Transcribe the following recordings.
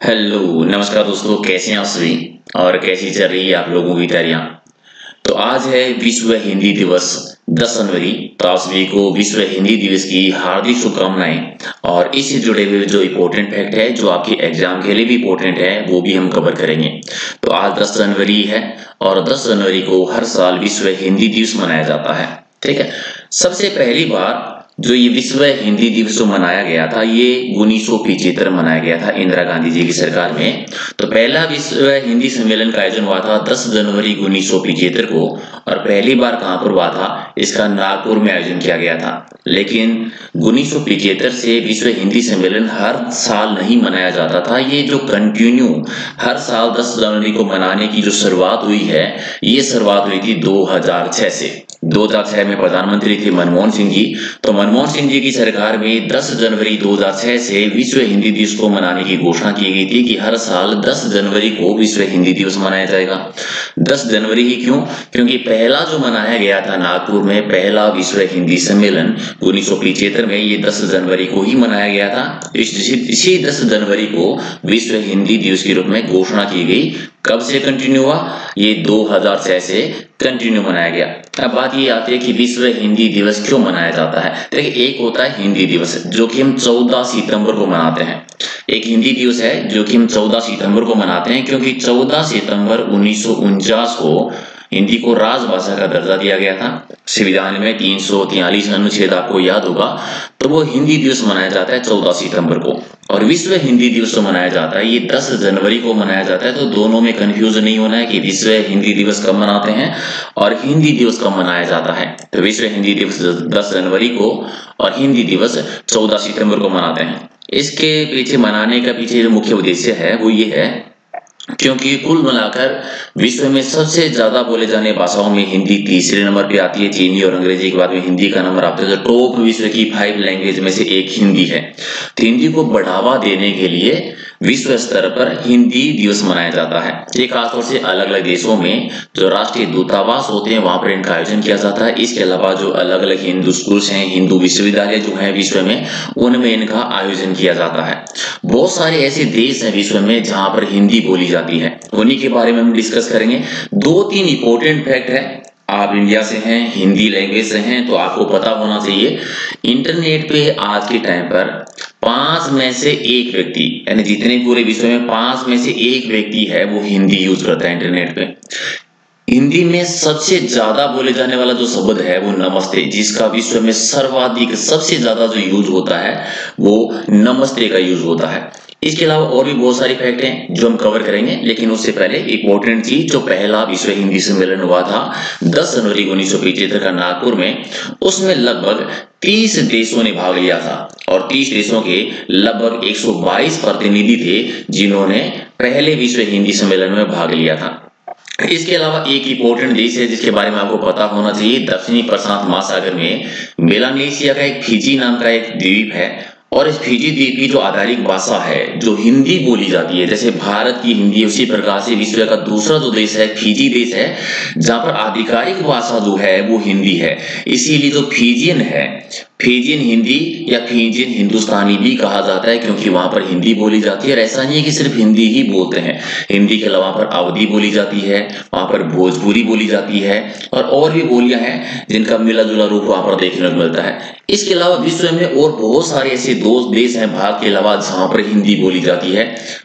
Hello नमस्कार दोस्तों, कैसे हैं आप सभी और कैसी चल रही है आप लोगों की तैयारियां। तो आज है विश्व हिंदी दिवस 10 जनवरी। तो आप सभी को विश्व हिंदी दिवस की हार्दिक शुभकामनाएं। और इससे जुड़े हुए जो इम्पोर्टेंट फैक्ट है जो आपके एग्जाम के लिए भी इम्पोर्टेंट है वो भी हम कवर करेंगे। तो आज 10 जनवरी है और 10 जनवरी को हर साल विश्व हिंदी दिवस मनाया जाता है। ठीक है, सबसे पहली बार जो ये विश्व हिंदी दिवस जो मनाया गया था ये 1975 मनाया गया था इंदिरा गांधी जी की सरकार में। तो पहला विश्व हिंदी सम्मेलन का आयोजन हुआ था 10 जनवरी 1975 को। और पहली बार कहां पर हुआ था, इसका नागपुर में आयोजन किया गया था। लेकिन 1975 से विश्व हिंदी सम्मेलन हर साल नहीं मनाया जाता था। ये जो कंटिन्यू हर साल 10 जनवरी को मनाने की जो शुरुआत हुई है, ये शुरुआत हुई थी 2006 से। 2006 में प्रधानमंत्री थे मनमोहन सिंह जी। तो मनमोहन सिंह जी की सरकार में 10 जनवरी 2006 से विश्व हिंदी दिवस को मनाने की घोषणा की गई थी कि हर साल 10 जनवरी को विश्व हिंदी दिवस मनाया जाएगा। 10 जनवरी ही क्यों? क्योंकि पहला जो मनाया गया था नागपुर में पहला विश्व हिंदी सम्मेलन 1975 में, ये 10 जनवरी को ही मनाया गया था। इसी 10 जनवरी को विश्व हिंदी दिवस के रूप में घोषणा की गई। कब से कंटिन्यू हुआ? ये 2006 से कंटिन्यू मनाया गया। अब बात ये आती है कि विश्व हिंदी दिवस क्यों मनाया जाता है। देखिए, एक होता है हिंदी दिवस जो कि हम 14 सितंबर को मनाते हैं। एक हिंदी दिवस है जो कि हम 14 सितंबर को मनाते हैं क्योंकि 14 सितंबर 1949 को हिंदी को राजभाषा का दर्जा दिया गया था। संविधान में 343 अनुच्छेद आपको याद होगा। तो वो हिंदी दिवस मनाया जाता है 14 सितंबर को। और विश्व हिंदी दिवस जो मनाया जाता है ये 10 जनवरी को मनाया जाता है। तो दोनों में कंफ्यूज नहीं होना है कि विश्व हिंदी दिवस कब मनाते हैं और हिंदी दिवस कब मनाया जाता है। तो विश्व हिंदी दिवस 10 जनवरी को और हिंदी दिवस 14 सितंबर को मनाते हैं। इसके पीछे मनाने का पीछे जो मुख्य उद्देश्य है वो ये है क्योंकि कुल मिलाकर विश्व में सबसे ज्यादा बोले जाने भाषाओं में हिंदी तीसरे नंबर पे आती है। चीनी और अंग्रेजी के बाद में हिंदी का नंबर आता है। तो टॉप विश्व की 5 लैंग्वेज में से एक हिंदी है। तो हिंदी को बढ़ावा देने के लिए विश्व स्तर पर हिंदी दिवस मनाया जाता है। ये खासतौर से अलग अलग देशों में जो राष्ट्रीय दूतावास होते हैं वहां पर इनका आयोजन किया जाता है। इसके अलावा जो अलग अलग हिंदू स्कूल्स हैं, हिंदू विश्वविद्यालय जो है विश्व में, उनमें इनका आयोजन किया जाता है। बहुत सारे ऐसे देश हैं विश्व में जहां पर हिंदी बोली जाती है, उन्हीं के बारे में हम डिस्कस करेंगे। 2-3 इंपॉर्टेंट फैक्ट है। आप इंडिया से हैं, हिंदी लैंग्वेज से हैं, तो आपको पता होना चाहिए इंटरनेट पे आज के टाइम पर 5 में से 1 व्यक्ति, यानी जितने पूरे विश्व में 5 में से 1 व्यक्ति है वो हिंदी यूज करता है इंटरनेट पे। हिंदी में सबसे ज्यादा बोले जाने वाला जो शब्द है वो नमस्ते, जिसका विश्व में सर्वाधिक सबसे ज्यादा जो यूज होता है वो नमस्ते का यूज होता है। इसके अलावा और भी बहुत सारी फैक्ट हैं जो हम कवर करेंगे, लेकिन उससे पहले इंपॉर्टेंट चीज, जो पहला विश्व हिंदी सम्मेलन हुआ था 10 जनवरी 1975 का नागपुर में, उसमें लगभग 30 देशों ने भाग लिया था। और 30 देशों के लगभग 122 प्रतिनिधि थे जिन्होंने पहले विश्व हिंदी सम्मेलन में भाग लिया था। इसके अलावा एक इंपॉर्टेंट देश है जिसके बारे में आपको पता होना चाहिए, दक्षिणी प्रशांत महासागर में मेलानेशिया का एक फिजी नाम का एक द्वीप है। और इस फिजी द्वीप की जो आधारिक भाषा है जो हिंदी बोली जाती है, जैसे भारत की हिंदी, उसी प्रकार से विश्व का दूसरा जो देश है फिजी देश है जहां पर आधिकारिक भाषा जो है वो हिंदी है। इसीलिए जो फिजियन है, फिजियन हिंदी या फिजियन हिंदुस्तानी भी कहा जाता है क्योंकि वहां पर हिंदी बोली जाती है। और ऐसा नहीं है कि सिर्फ हिंदी ही बोलते हैं, हिंदी के अलावा पर अवधी बोली जाती है, वहां पर भोजपुरी बोली जाती है और भी बोलियां हैं जिनका मिला जुला रूप वहां पर देखने को मिलता है। इसके अलावा विश्व में और बहुत सारे ऐसे देश हैं भारत के अलावा जहां पर हिंदी बोली जाती है।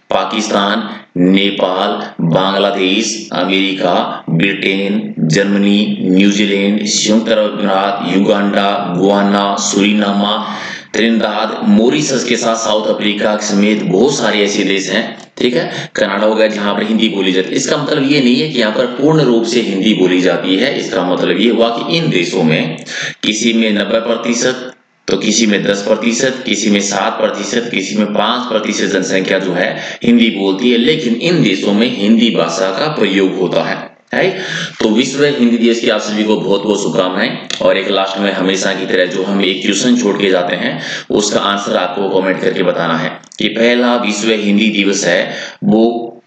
Pakistan, Nepal, Bangladesh, America, Britain, Germany, New Zealand, संयुक्त अरब अमीरात, युगांडा, गुआना, सुरीनामा, त्रिनिदाद, मॉरिशस के साथ साउथ अफ्रीका समेत बहुत सारे ऐसे देश हैं। ठीक है, कनाडा हो गया जहां पर हिंदी बोली जाती है। इसका मतलब ये नहीं है कि यहाँ पर पूर्ण रूप से हिंदी बोली जाती है। इसका मतलब ये हुआ कि इन देशों में किसी में 90%, तो किसी में 10%, किसी में 7%, किसी में 5% जनसंख्या जो है हिंदी बोलती है। लेकिन इन देशों में हिंदी भाषा का प्रयोग होता है। तो विश्व हिंदी दिवस की आप सभी को बहुत बहुत शुभकामनाएं। और एक लास्ट में हमेशा की तरह जो हम एक क्वेश्चन छोड़ के जाते हैं उसका आंसर आपको कमेंट करके बताना है कि पहला विश्व हिंदी दिवस है वो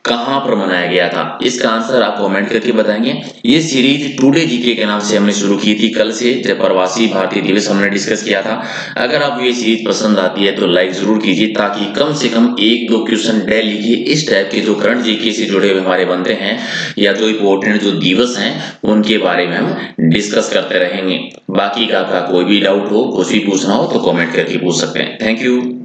कहां पर मनाया गया था? इसका आंसर आप कमेंट करके बताएंगे। ये सीरीज टुडे जीके के नाम से हमने शुरू की थी कल से, जब प्रवासी भारतीय दिवस हमने डिस्कस किया था। अगर आपको ये सीरीज पसंद आती है तो लाइक जरूर कीजिए, ताकि कम से कम 1-2 क्वेश्चन डेली के इस टाइप के जो करंट जीके से जुड़े हुए हमारे बनते हैं या जो इंपॉर्टेंट जो दिवस हैं उनके बारे में हम डिस्कस करते रहेंगे। बाकी का आपका कोई भी डाउट हो, कुछ भी पूछना हो तो कमेंट करके पूछ सकते हैं। Thank you.